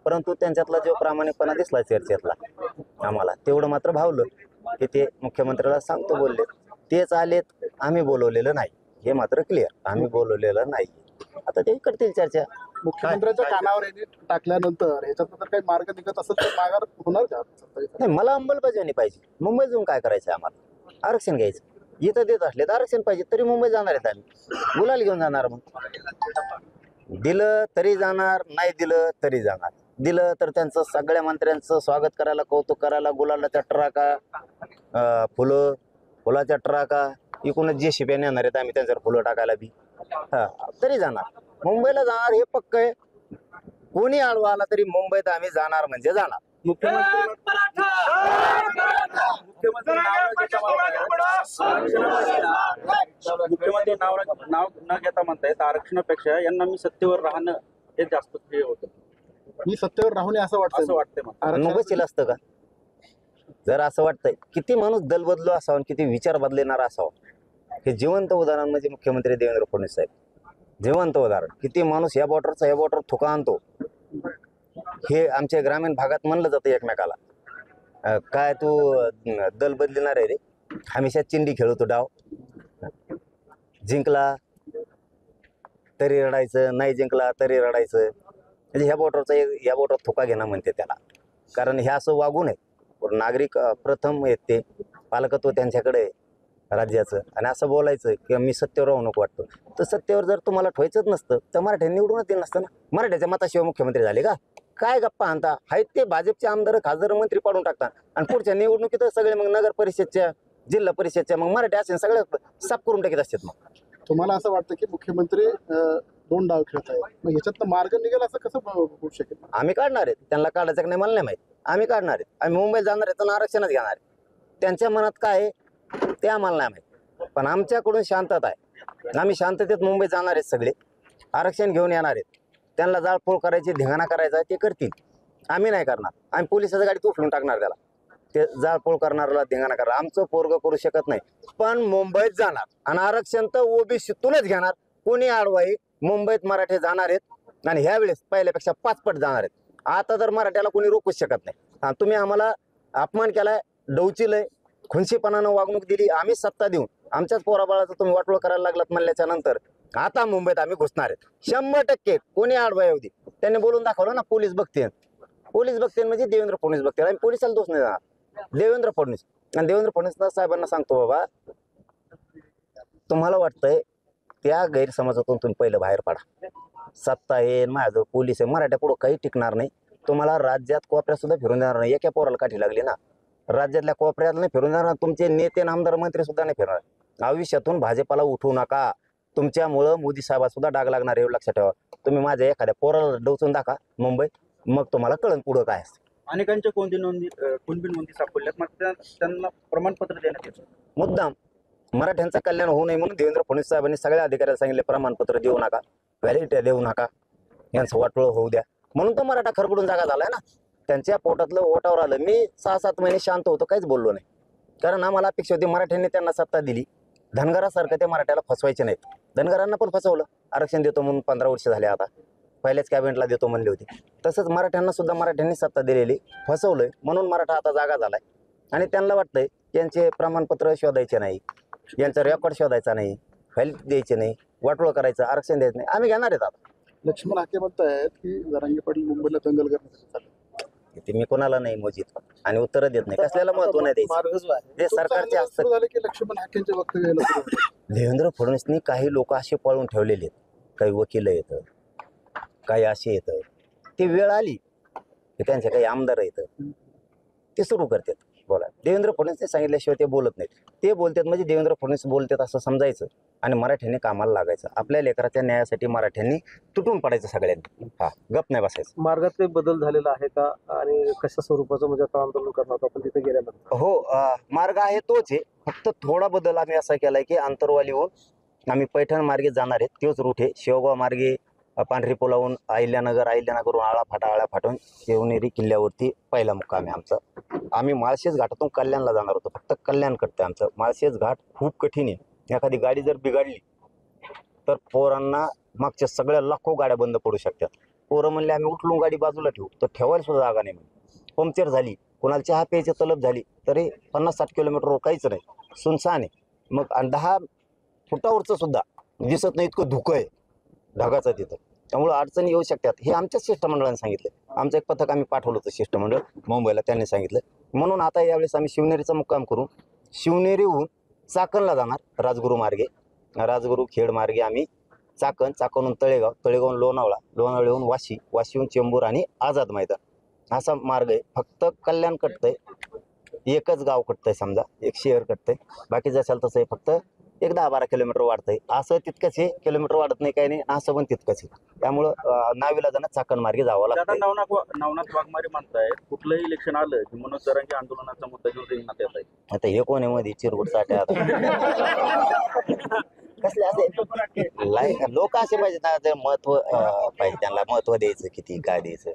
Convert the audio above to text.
परंतु त्यांच्यातला जो प्रामाणिकपणा दिसला चर्चेतला आम्हाला तेवढं मात्र भावलं की ते मुख्यमंत्र्याला सांगतो बोलले, तेच आलेत, आम्ही बोलवलेलं नाही, हे मात्र क्लिअर, आम्ही बोलवलेलं नाही. आता ते करतील चर्चा. मुख्यमंत्र्यांच्या कानावर यांनी टाकल्यानंतर याच्यात काही मार्ग निघत असेल तर माघार होणार का? नाही, मला अंमलबजावणी पाहिजे. मुंबईत जाऊन काय करायचं आम्हाला? आरक्षण घ्यायचं. इथं देत असले तर आरक्षण पाहिजे, तरी मुंबईत जाणार आहेत आम्ही, गुलाल घेऊन जाणार. मग दिलं तरी जाणार, नाही दिलं तरी जाणार. दिलं तर त्यांचं सगळ्या मंत्र्यांचं स्वागत करायला, कौतुक करायला, गुलालाच्या ट्राका, फुलाच्या ट्राका, इकडूनच जे शिप्या नेणार आहेत आम्ही त्यांच्यावर फुलं टाकायला बी, हा तरी जाणार. मुंबईला जाणार हे पक्क आहे. कोणी आडवा आला तरी मुंबईत आम्ही जाणार म्हणजे जाणार. मुख्यमंत्री नाव न घेता म्हणतायत आरक्षणापेक्षा यांना मी सत्तेवर राहणं हे जास्त हे होतं. मी सत्तेवर राहून असं वाटतंय. मुंबईत असतं का? जर असं वाटतंय, किती माणूस दल बदलू असावा, किती विचार बदलणार असावा, हे जिवंत उदाहरण म्हणजे मुख्यमंत्री देवेंद्र फडणवीस साहेब. जिवंत उदाहरण. किती माणूस या बॉर्डरचा या बॉर्डर थुका आणतो, हे आमच्या ग्रामीण भागात म्हणलं जातं एकमेकाला. काय तू दल बदलणार आहे रे, हमेशा चिंडी खेळतो डाव, जिंकला तरी रडायचं, नाही जिंकला तरी रडायचं. म्हणजे ह्या बॉर्डर थुका घेणं म्हणते त्याला. कारण हे असं वागू नये. नागरिक प्रथम येत, ते पालकत्व त्यांच्याकडे राज्याचं, आणि असं बोलायचं की मी सत्तेवर राहू नको वाटतं. तर सत्तेवर जर तुम्हाला ठेवायचंच नसतं तर मराठ्यांनी निवडूनच दिलं नसतं ना. मराठ्याच्या मताशिवाय मुख्यमंत्री झाले का? काय गप्पा आणता? आहेत ते भाजपचे आमदार, खासदार, मंत्री पाडून टाकतात, आणि पुढच्या निवडणुकीत सगळे मग नगर परिषदच्या, जिल्हा परिषदच्या मग मराठी असेल सगळे साफ करून टाकत असतात. मग तुम्हाला असं वाटतं की मुख्यमंत्री दोन डाव खेळत आहेत, मग ह्याच्यात मार्ग निघेल असं कसं होऊ शकेल? आम्ही काढणार आहेत. त्यांना काढायचं की नाही मला नाही माहित. आम्ही काढणार आहेत. आम्ही मुंबईत जाणार आहेत, तर आरक्षणच घेणार आहे. त्यांच्या मनात काय आहे ते आम्हाला नाही माहित, पण आमच्याकडून शांतता आहे. आम्ही शांततेत मुंबईत जाणार आहेत. सगळे आरक्षण घेऊन येणार आहेत. त्यांना जाळपोळ करायची, धिंगाणा करायचा ते करतील, आम्ही नाही करणार. आम्ही पोलिसाच्या गाडीत उचलून टाकणार त्याला. ते जाळपोळ करणाऱ्याला, धिंगाणा करणार आमचं पोरग करू शकत नाही. पण मुंबईत जाणार, आणि आरक्षण तर ओबीसीतूनच घेणार. कोणी आडवाई मुंबईत मराठी जाणार आहेत, आणि ह्या वेळेस पहिल्यापेक्षा 5 पट जाणार आहेत. आता तर मराठ्याला कोणी रोखूच शकत नाही. तुम्ही आम्हाला अपमान केलाय, डवचिलय, खुनशीपणानं वागणूक दिली. आम्ही सत्ता देऊन आमच्याच पोराबाळाचं तुम्ही वाटोळ करायला लागलात म्हणल्याच्या नंतर आता मुंबईत आम्ही घुसणार आहेत 100%. कोणी आडवा येऊ दे. त्यांनी बोलून दाखवलं ना, पोलीस बघते म्हणजे देवेंद्र फडणवीस बघते. आम्ही पोलिसाला दोष नाही देणार, देवेंद्र फडणवीस. आणि देवेंद्र फडणवीस साहेबांना सांगतो, बाबा तुम्हाला वाटतंय त्या गैरसमजातून तुम्ही पहिलं बाहेर पडा. सत्ता आहे, माझं पोलीस आहे, मराठ्या पुढं काही टिकणार नाही. तुम्हाला राज्यात कोपऱ्यात सुद्धा फिरून देणार नाही. एका पोराला काठी लागली ना, राज्यातल्या कोपऱ्यात नाही फिरून देणार. तुमचे नेते, आमदार, मंत्री सुद्धा नाही फिरणार. आयुष्यातून भाजपाला उठवू नका. तुमच्यामुळं मोदी साहेबात सुद्धा डाग लागणार, एवढं लक्षात ठेवा. तुम्ही माझ्या एखाद्या पोराला डोचून दाखवा मुंबईत, मग तुम्हाला कळण पुढं काय असतं. अनेकांच्या कुणबी नोंदी सापडल्यात, मग त्यांना प्रमाणपत्र देण्यात येतं. मुद्दाम मराठ्यांचं कल्याण होऊ नये म्हणून देवेंद्र फडणवीस साहेबांनी सगळ्या अधिकाऱ्याला सांगितले, प्रमाणपत्र देऊ नका, व्हॅलिडिटी देऊ नका, यांचं वाटोळ होऊ द्या. म्हणून तर मराठा खरबडून जागा झालाय ना. त्यांच्या पोटातलं ओटावर आलं. मी 6-7 महिने शांत होतो, काहीच बोललो नाही. कारण आम्हाला अपेक्षा होती मराठ्यांनी त्यांना सत्ता दिली, धनगरासारखं ते मराठ्याला फसवायचे नाहीत. धनगरांना पण फसवलं. आरक्षण देतो म्हणून 15 वर्ष झाले, आता पहिल्याच कॅबिनेटला देतो म्हणले होते. तसंच मराठ्यांना सुद्धा मराठ्यांनी सत्ता दिलेली फसवलंय, म्हणून मराठा आता जागा झालाय. आणि त्यांना वाटतंय यांचे प्रमाणपत्र शोधायचे नाही, यांचा रेकॉर्ड शोधायचा नाही, व्हॅलिडिटी द्यायचे नाही, वाटोळ करायचं, आरक्षण द्यायचं नाही. आम्ही घेणार आहेत. आता लक्ष्मण हाके म्हणतायत की जरांगे पाटील मुंबईला दंगल करण्यासाठी चालले. ते मी कोणाला नाही मोजित आणि उत्तर देत नाही. कसल्याला महत्व नाही द्यायचं, ते सरकारचे असतं. झालं की लक्ष्मण हाकेंचे वक्तव्य देवेंद्र फडणवीसनी काही लोक असे पळून ठेवलेले आहेत, काही वकील येतं, काही असे येतं. ती वेळ आली की त्यांचे काही आमदार येतं, ते सुरू करतात बोला. देवेंद्र फडणवीसने सांगितल्याशिवाय ते बोलत नाहीत. ते बोलतात म्हणजे देवेंद्र फडणवीस बोलतात असं समजायचं, आणि मराठ्यांनी कामाला लागायचं. आपल्या लेकराच्या न्यायासाठी मराठ्यांनी तुटून पडायचं सगळ्यांनी. हा, गप नाही बसायचं. मार्गात काही बदल झालेला आहे का, आणि कशा स्वरूपाचं म्हणजे आता आंदोलन करणार होतं आपण तिथे गेल्यानंतर? हो, मार्ग आहे तोच आहे. फक्त थोडा बदल आम्ही असा केलाय की आंतरवालीहून आम्ही पैठण मार्गे जाणार आहेत. तोच रूट आहे. शेवगाव मार्गे पांढरी पुलावून अहिल्यानगरहून आळा फाटून शिवनेरी किल्ल्यावरती पहिला मुक्काम आहे आमचा. आम्ही माळशेज घाटातून कल्याणला जाणार होतो. फक्त कल्याण कटतं आमचं. माळशेज घाट खूप कठीण आहे. एखादी गाडी जर बिघडली तर पोरांना मागच्या सगळ्या लाखो गाड्या बंद पडू शकतात. पोरं म्हणले आम्ही उठलून गाडी बाजूला ठेवू, तर ठेवायला सुद्धा जागा नाही म्हणे. पंक्चर झाली, कोणाला चहा प्यायची तलब झाली तरी 50-60 किलोमीटरवर काहीच नाही, सुनसान आहे. मग आणि 10 फुटावरचं सुद्धा दिसत नाही, इतकं धुकं आहे ढगाचं तिथं. त्यामुळं अडचणी येऊ शकतात. हे आमच्याच शिष्टमंडळाने सांगितलं. आमचं एक पथक आम्ही पाठवलं होतं शिष्टमंडळ मुंबईला, त्यांनी सांगितलं. म्हणून आता यावेळेस आम्ही शिवनेरीचा मुक्काम करून शिवनेरीहून चाकणला जाणार राजगुरू मार्गे. राजगुरू खेड मार्गे आम्ही चाकणहून तळेगाव, तळेगावहून लोणावळा, लोणावळ्याहून वाशी, वाशीहून चेंबूर आणि आझाद मैदान असा मार्ग आहे. फक्त कल्याण कटतंय, एकच गाव कटतंय, समजा एक शहर कटतंय. बाकी जसाल तसं आहे, फक्त एक 10-12 किलोमीटर वाढतंय. असं तितकंच हे किलोमीटर वाढत नाही, काही नाही, असं पण तितकंच आहे. त्यामुळं नाविलाजानं चाकण मार्गे जावं दादा, लागतं. नवनाथ वाघमारे म्हणतायत कुठलंही इलेक्शन आलं की मनोज जरांगे आंदोलनाचा मुद्दा घेऊन रिंगणात येत आहे. आता हे कोण आहे मध्ये चिरगुट साठ्या आता कसले असे लोक असे पाहिजे ना, ते महत्व पाहिजे, त्यांना महत्व द्यायचं किती काय द्यायचं.